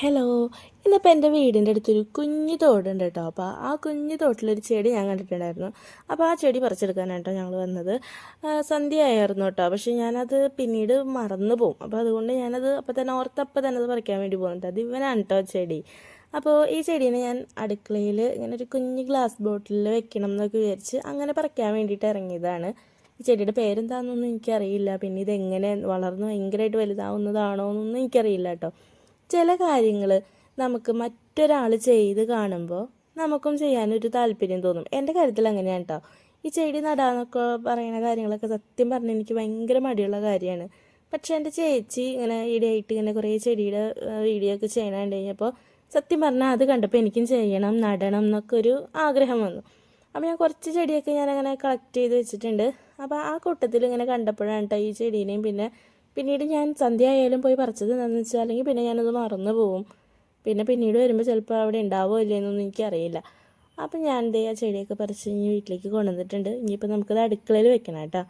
Hello. ഇന്നിപ്പോൾ എൻ്റെ വീടിൻ്റെ അടുത്തൊരു കുഞ്ഞു തോടുണ്ട് കേട്ടോ. അപ്പോൾ ആ കുഞ്ഞു തോട്ടിലൊരു ചെടി ഞാൻ കണ്ടിട്ടുണ്ടായിരുന്നു. അപ്പോൾ ആ ചെടി പറിച്ചെടുക്കാനാണ് കേട്ടോ ഞങ്ങൾ വന്നത്. സന്ധ്യയായിരുന്നു കേട്ടോ. പക്ഷേ ഞാനത് പിന്നീട് മറന്നു പോകും. അപ്പോൾ അതുകൊണ്ട് ഞാനത് അപ്പോൾ തന്നെ ഓർത്തപ്പോൾ തന്നെ അത് പറിക്കാൻ വേണ്ടി പോകുന്നുണ്ട്. അത് ഇവനാണ് കേട്ടോ ചെടി. അപ്പോൾ ഈ ചെടീനെ ഞാൻ അടുക്കളയിൽ ഇങ്ങനെ ഒരു കുഞ്ഞ് ഗ്ലാസ് ബോട്ടിലിൽ വെക്കണം എന്നൊക്കെ വിചാരിച്ച് അങ്ങനെ പറിക്കാൻ വേണ്ടിയിട്ട് ഇറങ്ങിയതാണ്. ഈ ചെടിയുടെ പേരെന്താണെന്നൊന്നും എനിക്കറിയില്ല. പിന്നെ ഇതെങ്ങനെ വളർന്ന് ഭയങ്കരമായിട്ട് വലുതാവുന്നതാണോ എന്നൊന്നും എനിക്കറിയില്ല കേട്ടോ. ചില കാര്യങ്ങൾ നമുക്ക് മറ്റൊരാൾ ചെയ്ത് കാണുമ്പോൾ നമുക്കും ചെയ്യാനൊരു താല്പര്യം തോന്നും. എൻ്റെ കാര്യത്തിൽ അങ്ങനെയാണ് കേട്ടോ. ഈ ചെടി നടാന്നൊക്കെ പറയുന്ന കാര്യങ്ങളൊക്കെ സത്യം പറഞ്ഞാൽ എനിക്ക് ഭയങ്കര മടിയുള്ള കാര്യമാണ്. പക്ഷേ എൻ്റെ ചേച്ചി ഇങ്ങനെ ഈടെയായിട്ട് ഇങ്ങനെ കുറേ ചെടിയുടെ വീഡിയോ ഒക്കെ ചെയ്യണ കണ്ടു കഴിഞ്ഞപ്പോൾ സത്യം പറഞ്ഞാൽ അത് കണ്ടപ്പോൾ എനിക്കും ചെയ്യണം, നടണം എന്നൊക്കെ ഒരു ആഗ്രഹം വന്നു. അപ്പോൾ ഞാൻ കുറച്ച് ചെടിയൊക്കെ ഞാനങ്ങനെ കളക്ട് ചെയ്ത് വെച്ചിട്ടുണ്ട്. അപ്പോൾ ആ കൂട്ടത്തിൽ ഇങ്ങനെ കണ്ടപ്പോഴാണ് കേട്ടോ ഈ ചെടീനെയും പിന്നീട് ഞാൻ സന്ധ്യ ആയാലും പോയി പറിച്ചത് എന്താണെന്ന് വെച്ചാൽ അല്ലെങ്കിൽ പിന്നെ ഞാനത് മറന്നു പോവും. പിന്നീട് വരുമ്പോൾ ചിലപ്പോൾ അവിടെ ഉണ്ടാവോ ഇല്ലയെന്നൊന്നും എനിക്കറിയില്ല. അപ്പം ഞാൻ ആ ചെടിയൊക്കെ പറിച്ച് ഇനി വീട്ടിലേക്ക് കൊണ്ടുവന്നിട്ടുണ്ട്. ഇനിയിപ്പോൾ നമുക്കത് അടുക്കളയിൽ വെക്കണം കേട്ടോ.